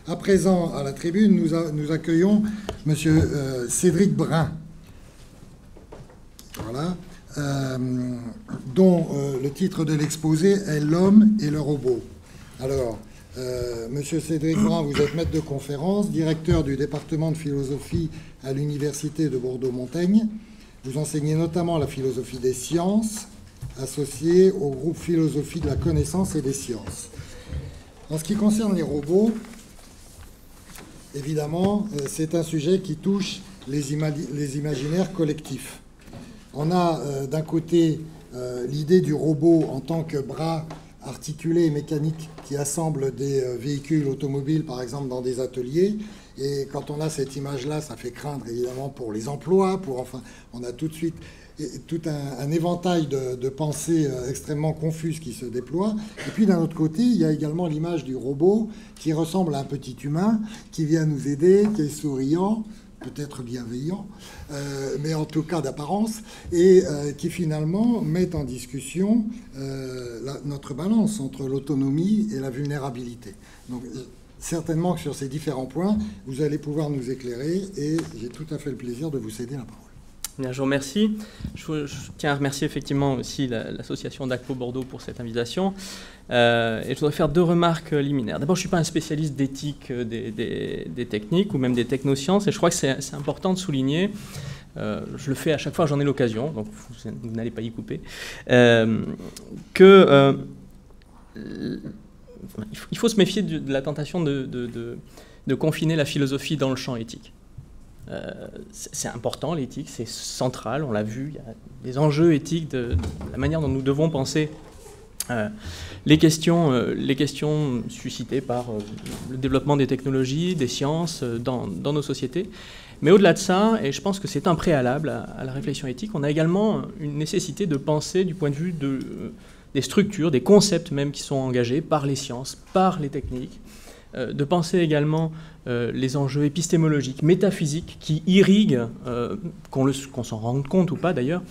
À présent, à la tribune, nous accueillons M. Cédric Brun, voilà, dont le titre de l'exposé est « L'homme et le robot ». Alors, M. Cédric Brun, vous êtes maître de conférence, directeur du département de philosophie à l'Université de Bordeaux-Montaigne. Vous enseignez notamment la philosophie des sciences, associé au groupe Philosophie de la connaissance et des sciences. En ce qui concerne les robots, évidemment, c'est un sujet qui touche les imaginaires collectifs. On a d'un côté l'idée du robot en tant que bras articulé et mécanique qui assemble des véhicules automobiles, par exemple, dans des ateliers. Et quand on a cette image-là, ça fait craindre, évidemment, pour les emplois. Enfin, on a tout de suite tout un éventail de pensées extrêmement confuses qui se déploient. Et puis, d'un autre côté, il y a également l'image du robot qui ressemble à un petit humain, qui vient nous aider, qui est souriant, peut-être bienveillant, mais en tout cas d'apparence, et qui finalement met en discussion notre balance entre l'autonomie et la vulnérabilité. Donc, certainement que sur ces différents points, vous allez pouvoir nous éclairer, et j'ai tout à fait le plaisir de vous céder la parole. Bien, je vous remercie. Je tiens à remercier effectivement aussi l'association d'ACPO Bordeaux pour cette invitation. Et je voudrais faire deux remarques liminaires. D'abord, je ne suis pas un spécialiste d'éthique des techniques ou même des technosciences, et je crois que c'est important de souligner, je le fais à chaque fois, j'en ai l'occasion, donc vous n'allez pas y couper, que il faut se méfier de la tentation de confiner la philosophie dans le champ éthique. C'est important, l'éthique, c'est central, on l'a vu, il y a des enjeux éthiques de la manière dont nous devons penser les questions suscitées par le développement des technologies, des sciences dans nos sociétés. Mais au-delà de ça, et je pense que c'est un préalable à la réflexion éthique, on a également une nécessité de penser du point de vue des structures, des concepts même qui sont engagés par les sciences, par les techniques, de penser également les enjeux épistémologiques, métaphysiques qui irriguent, qu'on s'en rende compte ou pas d'ailleurs,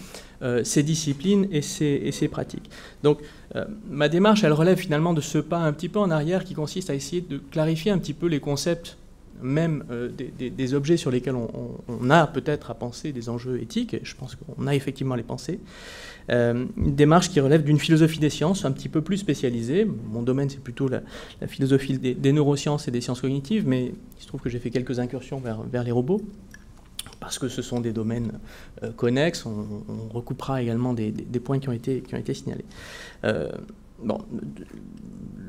ces disciplines et ces pratiques. Donc ma démarche, elle relève finalement de ce pas un petit peu en arrière qui consiste à essayer de clarifier un petit peu les concepts même des objets sur lesquels on a peut-être à penser des enjeux éthiques, et je pense qu'on a effectivement à les penser. Une démarche qui relève d'une philosophie des sciences un petit peu plus spécialisée. Mon domaine, c'est plutôt la philosophie des neurosciences et des sciences cognitives, mais il se trouve que j'ai fait quelques incursions vers les robots, parce que ce sont des domaines connexes. On recoupera également des points qui ont été signalés. Bon,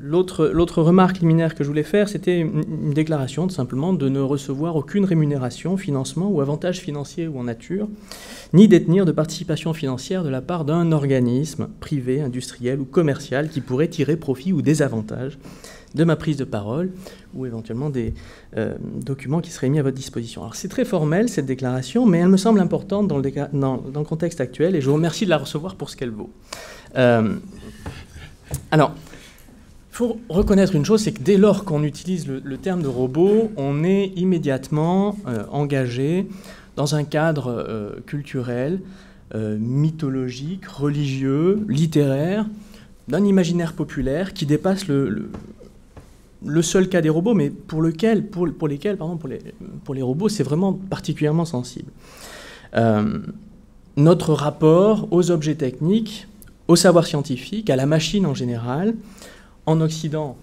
l'autre remarque liminaire que je voulais faire, c'était une déclaration, tout simplement, de ne recevoir aucune rémunération, financement ou avantage financier ou en nature, ni détenir de participation financière de la part d'un organisme privé, industriel ou commercial qui pourrait tirer profit ou désavantage de ma prise de parole ou éventuellement des documents qui seraient mis à votre disposition. Alors c'est très formel cette déclaration, mais elle me semble importante dans le contexte actuel, et je vous remercie de la recevoir pour ce qu'elle vaut. Alors, il faut reconnaître une chose, c'est que dès lors qu'on utilise le terme de robot, on est immédiatement engagé dans un cadre culturel, mythologique, religieux, littéraire, d'un imaginaire populaire qui dépasse le seul cas des robots, mais pour les robots, c'est vraiment particulièrement sensible. Notre rapport aux objets techniques, au savoir scientifique, à la machine en général, en Occident,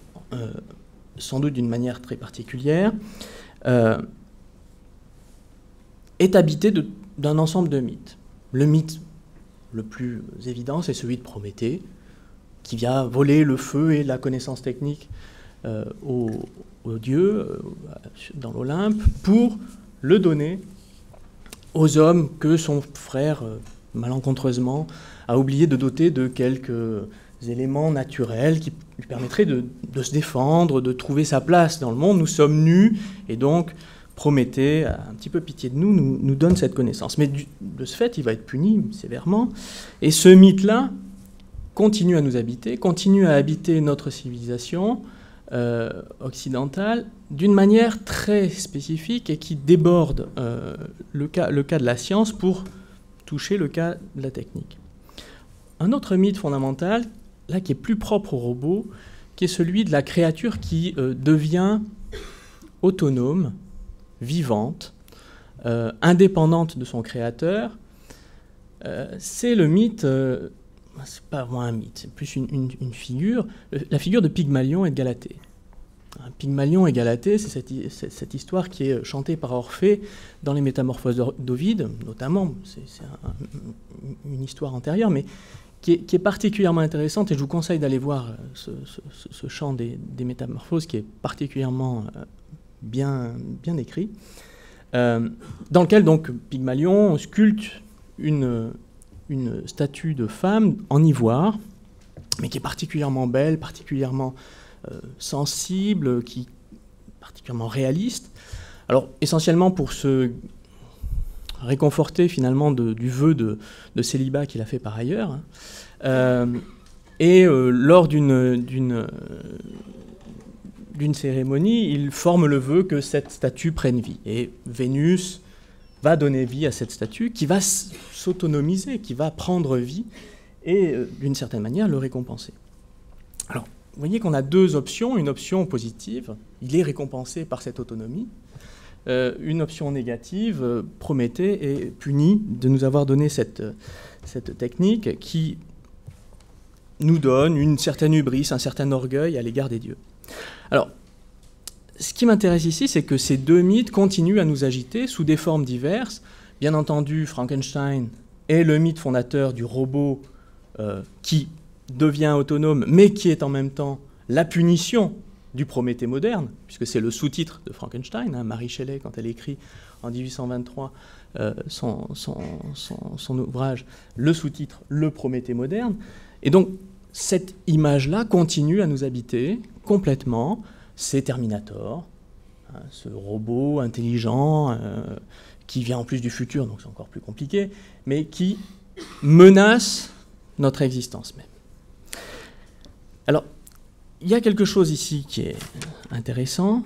sans doute d'une manière très particulière, est habité d'un ensemble de mythes. Le mythe le plus évident, c'est celui de Prométhée, qui vient voler le feu et la connaissance technique aux dieux dans l'Olympe pour le donner aux hommes que son frère, malencontreusement, a oublié de doter de quelques éléments naturels qui lui permettraient de se défendre, de trouver sa place dans le monde. Nous sommes nus, et donc Prométhée, un petit peu pitié de nous donne cette connaissance. Mais de ce fait, il va être puni sévèrement. Et ce mythe-là continue à nous habiter, continue à habiter notre civilisation occidentale d'une manière très spécifique et qui déborde le cas de la science pour toucher le cas de la technique. Un autre mythe fondamental, là, qui est plus propre au robot, qui est celui de la créature qui devient autonome, vivante, indépendante de son créateur. C'est le mythe, c'est pas vraiment un mythe, c'est plus une figure, la figure de Pygmalion et de Galatée. Pygmalion et Galatée, c'est cette histoire qui est chantée par Orphée dans les Métamorphoses d'Ovide, notamment, c'est une histoire antérieure, mais qui est particulièrement intéressante, et je vous conseille d'aller voir ce chant des Métamorphoses, qui est particulièrement bien écrit, dans lequel donc Pygmalion sculpte une statue de femme en ivoire, mais qui est particulièrement belle, particulièrement sensible, particulièrement réaliste. Alors, essentiellement pour se réconforter finalement du vœu de célibat qu'il a fait par ailleurs. Lors d'une cérémonie, il forme le vœu que cette statue prenne vie. Et Vénus va donner vie à cette statue qui va s'autonomiser, qui va prendre vie et, d'une certaine manière, le récompenser. Alors, vous voyez qu'on a deux options. Une option positive, il est récompensé par cette autonomie. Une option négative, Prométhée est puni de nous avoir donné cette technique qui nous donne une certaine hubris, un certain orgueil à l'égard des dieux. Alors, ce qui m'intéresse ici, c'est que ces deux mythes continuent à nous agiter sous des formes diverses. Bien entendu, Frankenstein est le mythe fondateur du robot qui devient autonome, mais qui est en même temps la punition du Prométhée moderne, puisque c'est le sous-titre de Frankenstein. Mary Shelley, quand elle écrit en 1823 son ouvrage, le sous-titre « Le Prométhée moderne ». Et donc, cette image-là continue à nous habiter complètement. C'est Terminator, ce robot intelligent qui vient en plus du futur, donc c'est encore plus compliqué, mais qui menace notre existence même. Alors, il y a quelque chose ici qui est intéressant,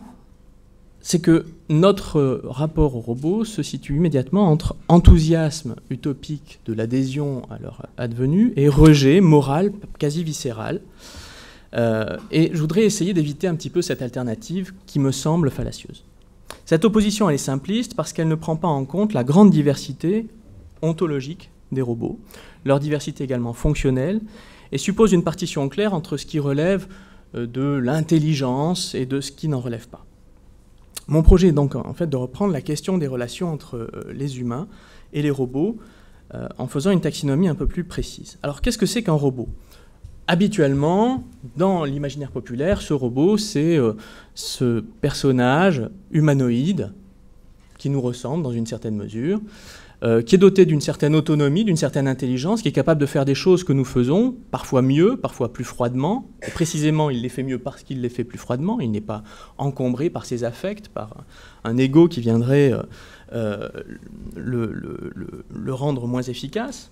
c'est que notre rapport au robot se situe immédiatement entre enthousiasme utopique de l'adhésion à leur advenu et rejet moral quasi viscéral. Et je voudrais essayer d'éviter un petit peu cette alternative qui me semble fallacieuse. Cette opposition, elle est simpliste parce qu'elle ne prend pas en compte la grande diversité ontologique des robots, leur diversité également fonctionnelle, et suppose une partition claire entre ce qui relève de l'intelligence et de ce qui n'en relève pas. Mon projet est donc en fait de reprendre la question des relations entre les humains et les robots en faisant une taxinomie un peu plus précise. Alors qu'est-ce que c'est qu'un robot ? Habituellement, dans l'imaginaire populaire, ce robot, c'est ce personnage humanoïde qui nous ressemble dans une certaine mesure, qui est doté d'une certaine autonomie, d'une certaine intelligence, qui est capable de faire des choses que nous faisons, parfois mieux, parfois plus froidement. Et précisément, il les fait mieux parce qu'il les fait plus froidement. Il n'est pas encombré par ses affects, par un ego qui viendrait le rendre moins efficace.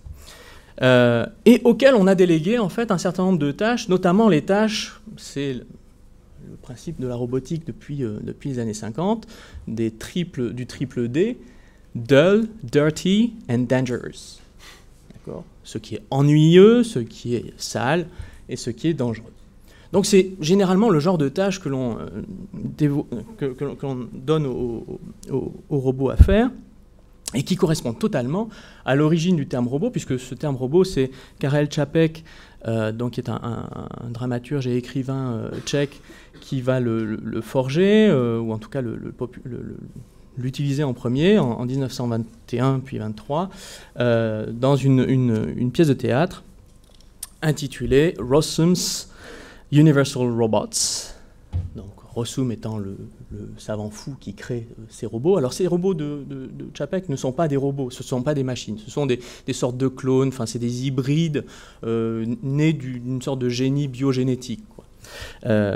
Et auquel on a délégué en fait un certain nombre de tâches, notamment les tâches, c'est le principe de la robotique depuis les années 50, du triple D, dull, dirty and dangerous. D'accord ? Ce qui est ennuyeux, ce qui est sale et ce qui est dangereux. Donc c'est généralement le genre de tâches que l'on donne aux robots à faire, et qui correspond totalement à l'origine du terme robot, puisque ce terme robot, c'est Karel Čapek, donc qui est un dramaturge et écrivain tchèque, qui va le forger, ou en tout cas l'utiliser en premier, en 1921 puis 1923, dans une pièce de théâtre intitulée Rossum's Universal Robots. Donc Rossum étant le savant fou qui crée ces robots. Alors ces robots de Čapek ne sont pas des robots, ce ne sont pas des machines, ce sont des sortes de clones, enfin c'est des hybrides nés d'une sorte de génie biogénétique, quoi.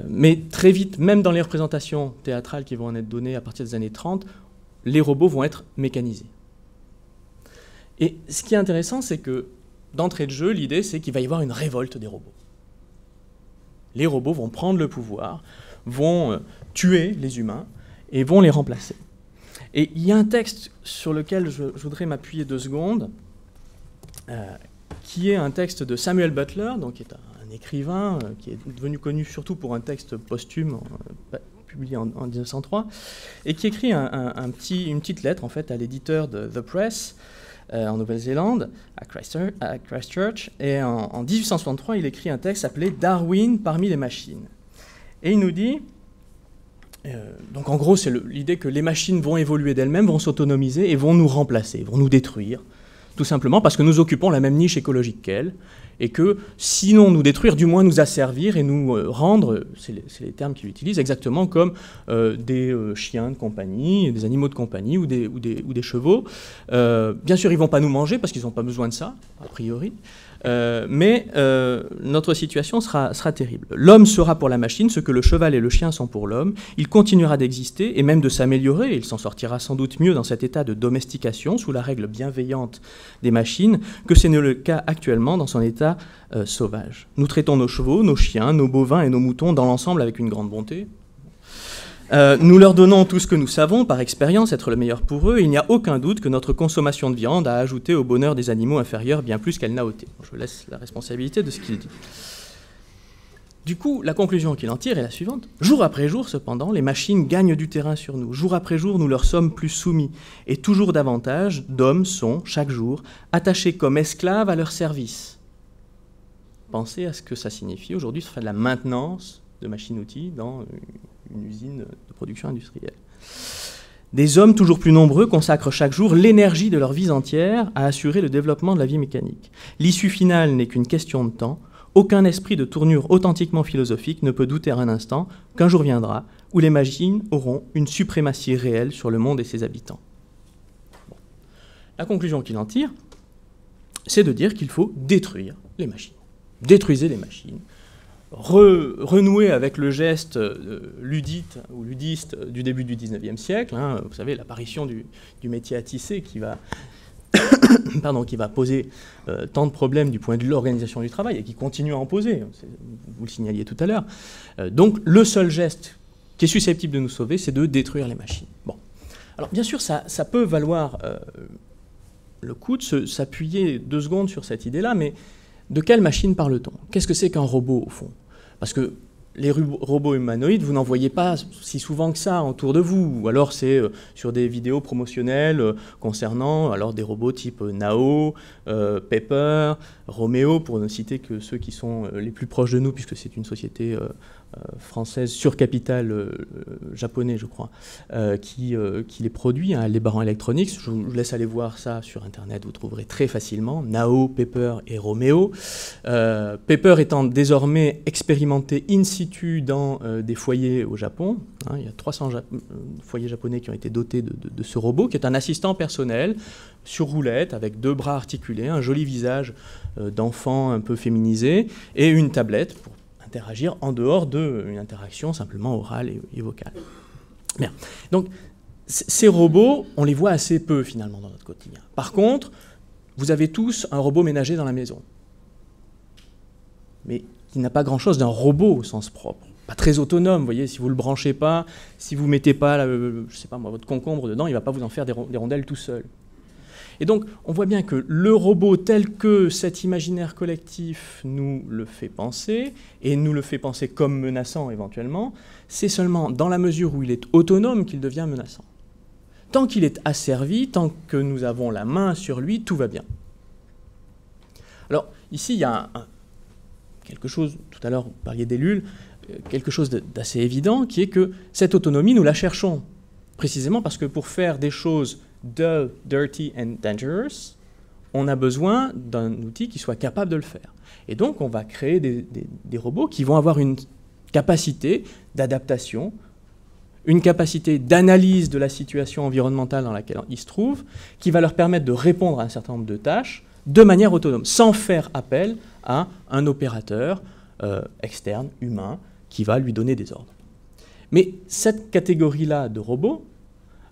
Mais très vite, même dans les représentations théâtrales qui vont en être données à partir des années 30, les robots vont être mécanisés. Et ce qui est intéressant, c'est que d'entrée de jeu, l'idée c'est qu'il va y avoir une révolte des robots. Les robots vont prendre le pouvoir, vont tuer les humains et vont les remplacer. Et il y a un texte sur lequel je voudrais m'appuyer 2 secondes, qui est un texte de Samuel Butler, donc qui est un écrivain qui est devenu connu surtout pour un texte posthume publié publié en 1903, et qui écrit une petite lettre en fait, à l'éditeur de The Press en Nouvelle-Zélande, à Christchurch, et en 1863, il écrit un texte appelé « Darwin parmi les machines ». Et il nous dit, donc en gros, c'est l'idée que les machines vont évoluer d'elles-mêmes, vont s'autonomiser et vont nous remplacer, vont nous détruire, tout simplement parce que nous occupons la même niche écologique qu'elles, et que sinon nous détruire, du moins nous asservir et nous rendre, c'est les termes qu'il utilise, exactement comme des chiens de compagnie, des animaux de compagnie ou des chevaux. Bien sûr, ils ne vont pas nous manger parce qu'ils n'ont pas besoin de ça, a priori. Mais notre situation sera terrible. L'homme sera pour la machine ce que le cheval et le chien sont pour l'homme. Il continuera d'exister et même de s'améliorer. Il s'en sortira sans doute mieux dans cet état de domestication, sous la règle bienveillante des machines, que ce n'est le cas actuellement dans son état sauvage. Nous traitons nos chevaux, nos chiens, nos bovins et nos moutons dans l'ensemble avec une grande bonté. Nous leur donnons tout ce que nous savons, par expérience, être le meilleur pour eux. Il n'y a aucun doute que notre consommation de viande a ajouté au bonheur des animaux inférieurs bien plus qu'elle n'a ôté. Je laisse la responsabilité de ce qu'il dit. Du coup, la conclusion qu'il en tire est la suivante. Jour après jour, cependant, les machines gagnent du terrain sur nous. Jour après jour, nous leur sommes plus soumis. Et toujours davantage d'hommes sont, chaque jour, attachés comme esclaves à leur service. Pensez à ce que ça signifie. Aujourd'hui, ce serait de la maintenance de machines-outils dans une usine de production industrielle. Des hommes toujours plus nombreux consacrent chaque jour l'énergie de leur vie entière à assurer le développement de la vie mécanique. L'issue finale n'est qu'une question de temps. Aucun esprit de tournure authentiquement philosophique ne peut douter un instant qu'un jour viendra où les machines auront une suprématie réelle sur le monde et ses habitants. Bon. La conclusion qu'il en tire, c'est de dire qu'il faut détruire les machines. Détruisez les machines. Renouer avec le geste ludite ou ludiste du début du XIXe siècle, hein, vous savez, l'apparition du métier à tisser qui va, qui va poser tant de problèmes du point de vue de l'organisation du travail et qui continue à en poser, vous le signaliez tout à l'heure. Donc le seul geste qui est susceptible de nous sauver, c'est de détruire les machines. Bon. Alors bien sûr, ça peut valoir le coup de s'appuyer 2 secondes sur cette idée-là, mais de quelle machine parle-t-on? Qu'est-ce que c'est qu'un robot, au fond? Parce que les robots humanoïdes, vous n'en voyez pas si souvent que ça autour de vous. Ou alors c'est sur des vidéos promotionnelles concernant alors des robots type Nao, Pepper, Romeo, pour ne citer que ceux qui sont les plus proches de nous, puisque c'est une société française sur capital japonais, je crois, qui les produit, hein, Aldebaran Electronics. Je vous laisse aller voir ça sur Internet, vous trouverez très facilement Nao, Pepper et Romeo. Pepper étant désormais expérimenté in situ dans des foyers au Japon. Hein, il y a 300 foyers japonais qui ont été dotés de ce robot, qui est un assistant personnel sur roulette, avec 2 bras articulés, un joli visage d'enfant un peu féminisé, et une tablette pour interagir en dehors d'une interaction simplement orale et vocale. Bien. Donc, ces robots, on les voit assez peu finalement dans notre quotidien. Par contre, vous avez tous un robot ménager dans la maison. Mais il n'a pas grand-chose d'un robot au sens propre. Pas très autonome, vous voyez, si vous ne le branchez pas, si vous ne mettez pas, je sais pas moi, votre concombre dedans, il ne va pas vous en faire des rondelles tout seul. Et donc, on voit bien que le robot tel que cet imaginaire collectif nous le fait penser, et nous le fait penser comme menaçant éventuellement, c'est seulement dans la mesure où il est autonome qu'il devient menaçant. Tant qu'il est asservi, tant que nous avons la main sur lui, tout va bien. Alors, ici, il y a quelque chose, tout à l'heure, vous parliez d'Ellul, quelque chose d'assez évident, qui est que cette autonomie, nous la cherchons, précisément parce que pour faire des choses dull, dirty and dangerous, on a besoin d'un outil qui soit capable de le faire. Et donc, on va créer des robots qui vont avoir une capacité d'adaptation, une capacité d'analyse de la situation environnementale dans laquelle ils se trouvent, qui va leur permettre de répondre à un certain nombre de tâches de manière autonome, sans faire appel à un opérateur externe, humain, qui va lui donner des ordres. Mais cette catégorie-là de robots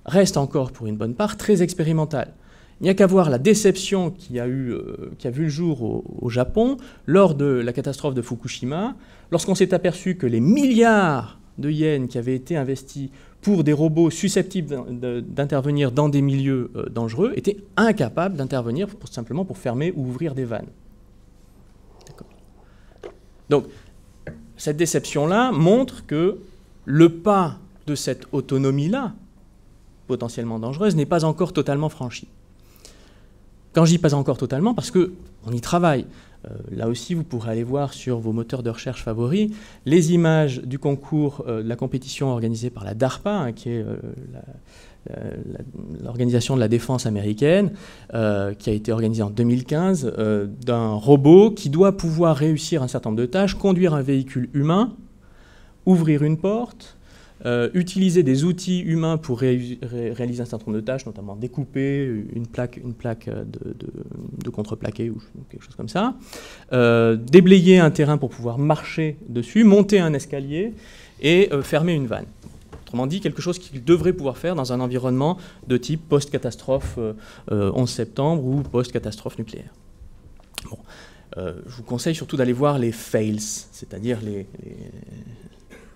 reste encore, pour une bonne part, très expérimentale. Il n'y a qu'à voir la déception qui a vu le jour au Japon lors de la catastrophe de Fukushima, lorsqu'on s'est aperçu que les milliards de yens qui avaient été investis pour des robots susceptibles d'intervenir dans des milieux dangereux étaient incapables d'intervenir simplement pour fermer ou ouvrir des vannes. Donc, cette déception-là montre que le pas de cette autonomie-là, potentiellement dangereuse, n'est pas encore totalement franchie. Quand je dis pas encore totalement, parce qu'on y travaille. Là aussi, vous pourrez aller voir sur vos moteurs de recherche favoris les images du concours de la compétition organisée par la DARPA, hein, qui est l'organisation de la défense américaine, qui a été organisée en 2015, d'un robot qui doit pouvoir réussir un certain nombre de tâches, conduire un véhicule humain, ouvrir une porte, utiliser des outils humains pour réaliser un certain nombre de tâches, notamment découper une plaque de contreplaqué ou quelque chose comme ça, déblayer un terrain pour pouvoir marcher dessus, monter un escalier et fermer une vanne. Autrement dit, quelque chose qu'il devrait pouvoir faire dans un environnement de type post-catastrophe 11 septembre ou post-catastrophe nucléaire. Bon. Je vous conseille surtout d'aller voir les fails, c'est-à-dire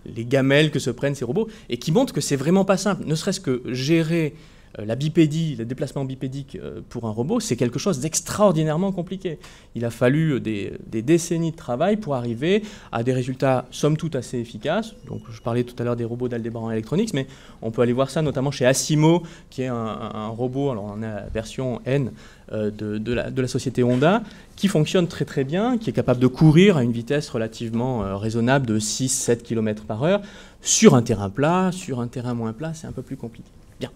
les gamelles que se prennent ces robots, et qui montrent que c'est vraiment pas simple. Ne serait-ce que gérer la bipédie, le déplacement bipédique pour un robot, c'est quelque chose d'extraordinairement compliqué. Il a fallu des décennies de travail pour arriver à des résultats somme toute assez efficaces. Donc, je parlais tout à l'heure des robots d'Aldebaran Electronics, mais on peut aller voir ça notamment chez Asimo, qui est un robot, alors on a la version N de la société Honda, qui fonctionne très très bien, qui est capable de courir à une vitesse relativement raisonnable de 6-7 km/h sur un terrain plat. Sur un terrain moins plat, c'est un peu plus compliqué. Bien.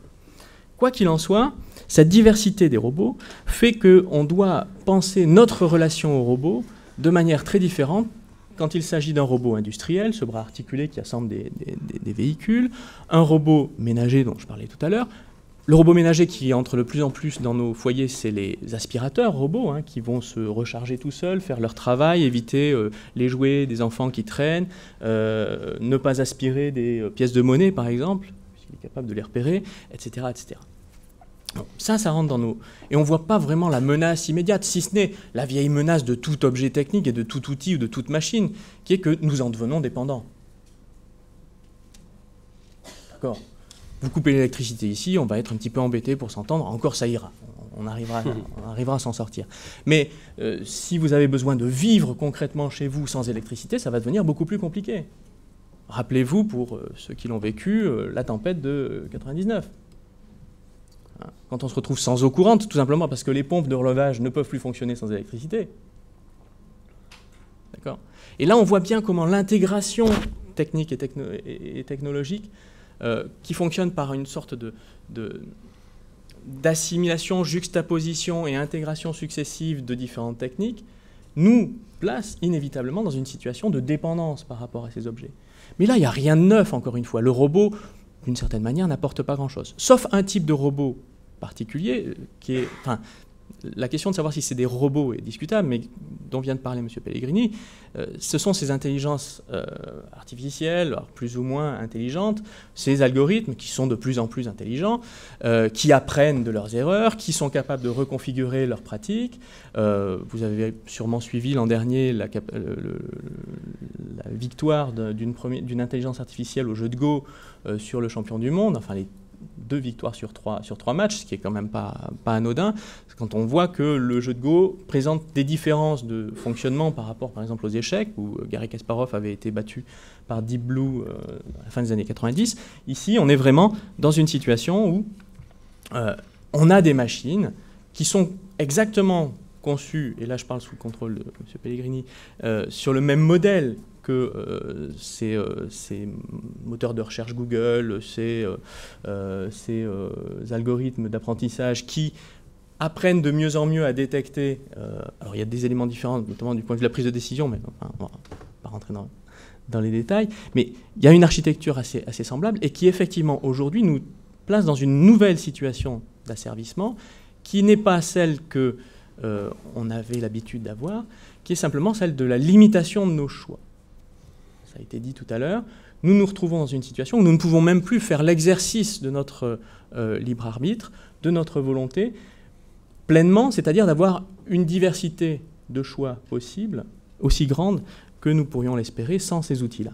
Quoi qu'il en soit, cette diversité des robots fait qu'on doit penser notre relation au robot de manière très différente quand il s'agit d'un robot industriel, ce bras articulé qui assemble des véhicules, un robot ménager dont je parlais tout à l'heure. Le robot ménager qui entre de plus en plus dans nos foyers, c'est les aspirateurs robots, hein, qui vont se recharger tout seuls, faire leur travail, éviter les jouets des enfants qui traînent, ne pas aspirer des pièces de monnaie par exemple, puisqu'il est capable de les repérer, etc. etc. Donc, ça rentre dans nos... Et on ne voit pas vraiment la menace immédiate, si ce n'est la vieille menace de tout objet technique et de tout outil ou de toute machine, qui est que nous en devenons dépendants. D'accord ? Vous coupez l'électricité ici, on va être un petit peu embêté pour s'entendre, encore ça ira, on arrivera à s'en sortir. Mais si vous avez besoin de vivre concrètement chez vous sans électricité, ça va devenir beaucoup plus compliqué. Rappelez-vous, pour ceux qui l'ont vécu, la tempête de 99. Quand on se retrouve sans eau courante, tout simplement parce que les pompes de relevage ne peuvent plus fonctionner sans électricité. D'accord ? Et là, on voit bien comment l'intégration technique et technologique qui fonctionne par une sorte d'assimilation, juxtaposition et intégration successive de différentes techniques, nous place inévitablement dans une situation de dépendance par rapport à ces objets. Mais là, il n'y a rien de neuf, encore une fois. Le robot, d'une certaine manière, n'apporte pas grand-chose. Sauf un type de robot particulier, qui est... Enfin, la question de savoir si c'est des robots est discutable, mais dont vient de parler M. Pellegrini, ce sont ces intelligences artificielles, alors plus ou moins intelligentes, ces algorithmes qui sont de plus en plus intelligents, qui apprennent de leurs erreurs, qui sont capables de reconfigurer leurs pratiques. Vous avez sûrement suivi l'an dernier la victoire d'une intelligence artificielle au jeu de Go sur le champion du monde, enfin les 2 victoires sur 3 matchs, ce qui est quand même pas anodin, quand on voit que le jeu de Go présente des différences de fonctionnement par rapport par exemple aux échecs, où Garry Kasparov avait été battu par Deep Blue à la fin des années 90. Ici, on est vraiment dans une situation où on a des machines qui sont exactement conçues, et là je parle sous le contrôle de M. Pellegrini, sur le même modèle que ces moteurs de recherche Google, ces algorithmes d'apprentissage qui apprennent de mieux en mieux à détecter... alors il y a des éléments différents, notamment du point de vue de la prise de décision, mais enfin, on ne va pas rentrer dans les détails, mais il y a une architecture assez semblable et qui effectivement aujourd'hui nous place dans une nouvelle situation d'asservissement qui n'est pas celle qu'on avait l'habitude d'avoir, qui est simplement celle de la limitation de nos choix. Ça a été dit tout à l'heure, nous nous retrouvons dans une situation où nous ne pouvons même plus faire l'exercice de notre libre arbitre, de notre volonté, pleinement, c'est-à-dire d'avoir une diversité de choix possibles, aussi grande que nous pourrions l'espérer sans ces outils-là.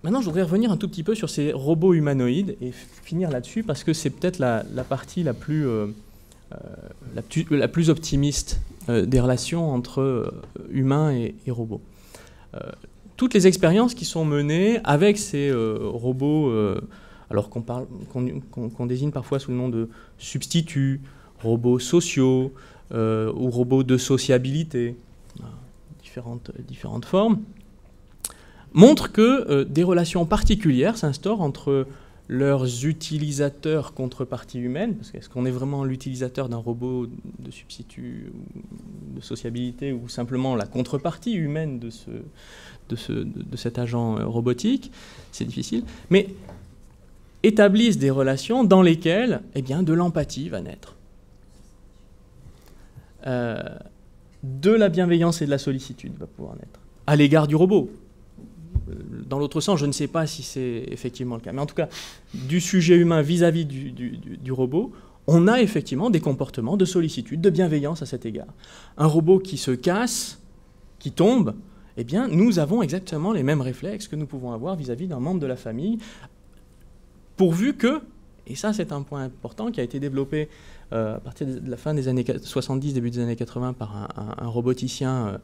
Maintenant, je voudrais revenir un tout petit peu sur ces robots humanoïdes et finir là-dessus, parce que c'est peut-être la partie la plus optimiste des relations entre humains et robots. toutes les expériences qui sont menées avec ces robots, alors qu'on désigne parfois sous le nom de substituts, robots sociaux ou robots de sociabilité, différentes formes, montrent que des relations particulières s'instaurent entre leurs utilisateurs contreparties humaines, parce qu'est-ce qu'on est vraiment l'utilisateur d'un robot de substitut ou de sociabilité, ou simplement la contrepartie humaine de cet agent robotique, c'est difficile, mais établissent des relations dans lesquelles de l'empathie va naître. De la bienveillance et de la sollicitude va pouvoir naître, à l'égard du robot. Dans l'autre sens, je ne sais pas si c'est effectivement le cas. Mais en tout cas, du sujet humain vis-à-vis du robot, on a effectivement des comportements de sollicitude, de bienveillance à cet égard. Un robot qui se casse, qui tombe, nous avons exactement les mêmes réflexes que nous pouvons avoir vis-à-vis d'un membre de la famille, pourvu que, et ça c'est un point important qui a été développé à partir de la fin des années 70, début des années 80 par un roboticien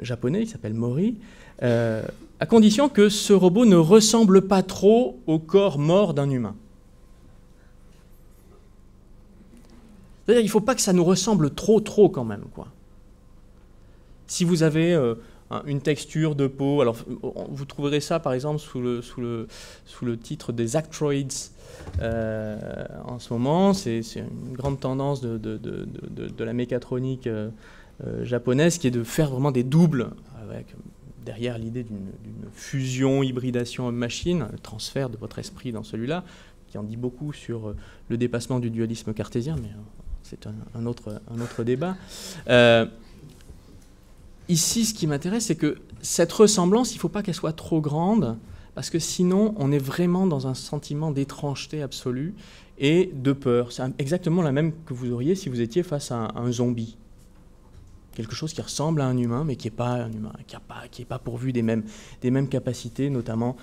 japonais qui s'appelle Mori, à condition que ce robot ne ressemble pas trop au corps mort d'un humain. C'est-à-dire qu'il ne faut pas que ça nous ressemble trop quand même, quoi. Si vous avez une texture de peau, alors vous trouverez ça par exemple sous le titre des Actroids en ce moment. C'est une grande tendance de la mécatronique japonaise qui est de faire vraiment des doubles avec derrière l'idée d'une fusion, hybridation homme-machine, le transfert de votre esprit dans celui-là, qui en dit beaucoup sur le dépassement du dualisme cartésien, mais c'est un autre débat. Ici, ce qui m'intéresse, c'est que cette ressemblance, il ne faut pas qu'elle soit trop grande, parce que sinon, on est vraiment dans un sentiment d'étrangeté absolue et de peur. C'est exactement la même que vous auriez si vous étiez face à un zombie. Quelque chose qui ressemble à un humain, mais qui n'est pas un humain, qui n'est pas pourvu des mêmes capacités, notamment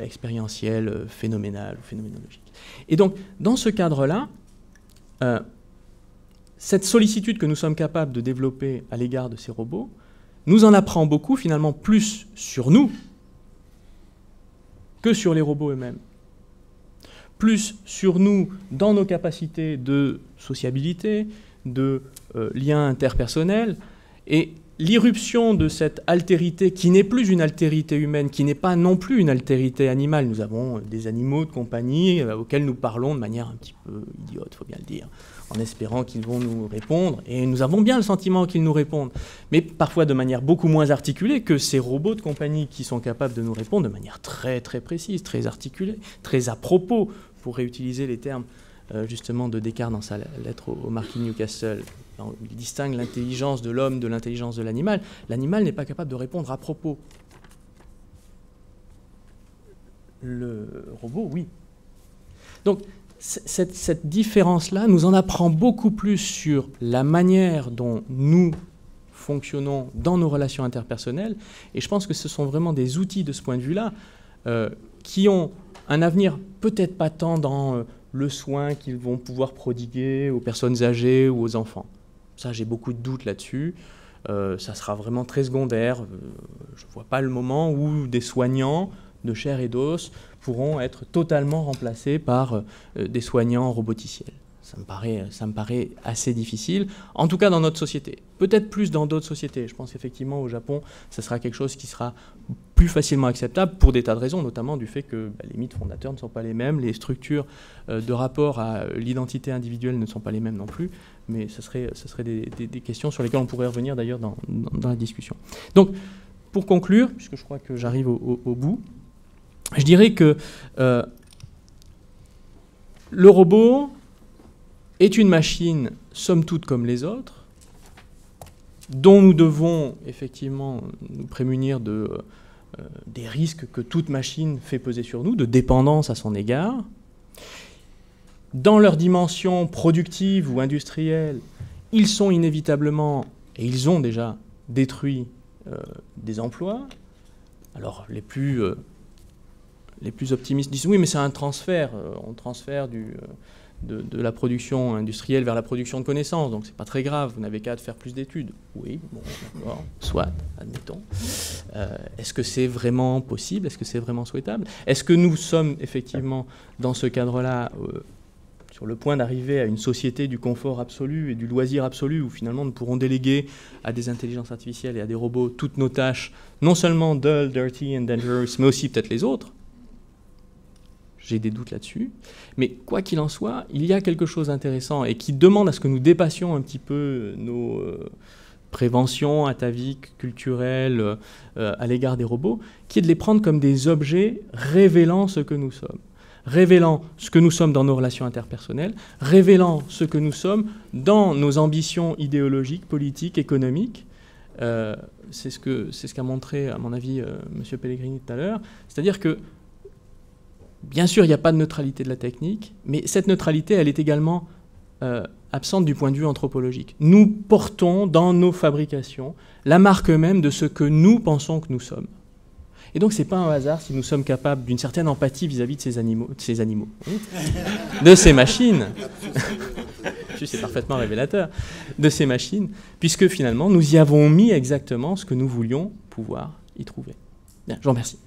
expérientielles, phénoménales ou phénoménologiques. Et donc, dans ce cadre-là, cette sollicitude que nous sommes capables de développer à l'égard de ces robots nous en apprend beaucoup, finalement, plus sur nous que sur les robots eux-mêmes. Plus sur nous dans nos capacités de sociabilité, de liens interpersonnels, et l'irruption de cette altérité qui n'est plus une altérité humaine, qui n'est pas non plus une altérité animale. Nous avons des animaux de compagnie auxquels nous parlons de manière un petit peu idiote, il faut bien le dire, en espérant qu'ils vont nous répondre, et nous avons bien le sentiment qu'ils nous répondent, mais parfois de manière beaucoup moins articulée que ces robots de compagnie qui sont capables de nous répondre de manière très très précise, très articulée, très à propos, pour réutiliser les termes justement de Descartes dans sa lettre au marquis de Newcastle. Il distingue l'intelligence de l'homme de l'intelligence de l'animal. L'animal n'est pas capable de répondre à propos. Le robot, oui. Donc, cette différence-là nous en apprend beaucoup plus sur la manière dont nous fonctionnons dans nos relations interpersonnelles. Et je pense que ce sont vraiment des outils de ce point de vue-là qui ont un avenir peut-être pas tant dans le soin qu'ils vont pouvoir prodiguer aux personnes âgées ou aux enfants. Ça, j'ai beaucoup de doutes là-dessus. Ça sera vraiment très secondaire. Je ne vois pas le moment où des soignants de chair et d'os pourront être totalement remplacés par des soignants roboticiels. Ça me paraît assez difficile, en tout cas dans notre société. Peut-être plus dans d'autres sociétés. Je pense qu'effectivement, au Japon, ça sera quelque chose qui sera plus facilement acceptable pour des tas de raisons, notamment du fait que les mythes fondateurs ne sont pas les mêmes, les structures de rapport à l'identité individuelle ne sont pas les mêmes non plus, mais ce serait des questions sur lesquelles on pourrait revenir d'ailleurs dans la discussion. Donc, pour conclure, puisque je crois que j'arrive au bout, je dirais que le robot est une machine, somme toute comme les autres, dont nous devons effectivement nous prémunir des risques que toute machine fait peser sur nous, de dépendance à son égard. Dans leur dimension productive ou industrielle, ils sont inévitablement, et ils ont déjà détruit des emplois. Alors les plus optimistes disent oui, mais c'est un transfert, on transfère de la production industrielle vers la production de connaissances, donc c'est pas très grave, vous n'avez qu'à faire plus d'études. Oui, bon, d'accord, soit, admettons. Est-ce que c'est vraiment possible? Est-ce que c'est vraiment souhaitable? Est-ce que nous sommes effectivement dans ce cadre-là sur le point d'arriver à une société du confort absolu et du loisir absolu, où finalement nous pourrons déléguer à des intelligences artificielles et à des robots toutes nos tâches, non seulement dull, dirty and dangerous, mais aussi peut-être les autres? J'ai des doutes là-dessus. Mais quoi qu'il en soit, il y a quelque chose d'intéressant et qui demande à ce que nous dépassions un petit peu nos préventions ataviques, culturelles à l'égard des robots, qui est de les prendre comme des objets révélant ce que nous sommes. Révélant ce que nous sommes dans nos relations interpersonnelles, révélant ce que nous sommes dans nos ambitions idéologiques, politiques, économiques. C'est ce qu'a montré, à mon avis, M. Pellegrini tout à l'heure. C'est-à-dire que bien sûr, il n'y a pas de neutralité de la technique, mais cette neutralité, elle est également absente du point de vue anthropologique. Nous portons dans nos fabrications la marque même de ce que nous pensons que nous sommes. Et donc, ce n'est pas un hasard si nous sommes capables d'une certaine empathie vis-à-vis de ces animaux, de ces machines. C'est parfaitement révélateur, de ces machines, puisque finalement, nous y avons mis exactement ce que nous voulions pouvoir y trouver. Bien, je vous remercie.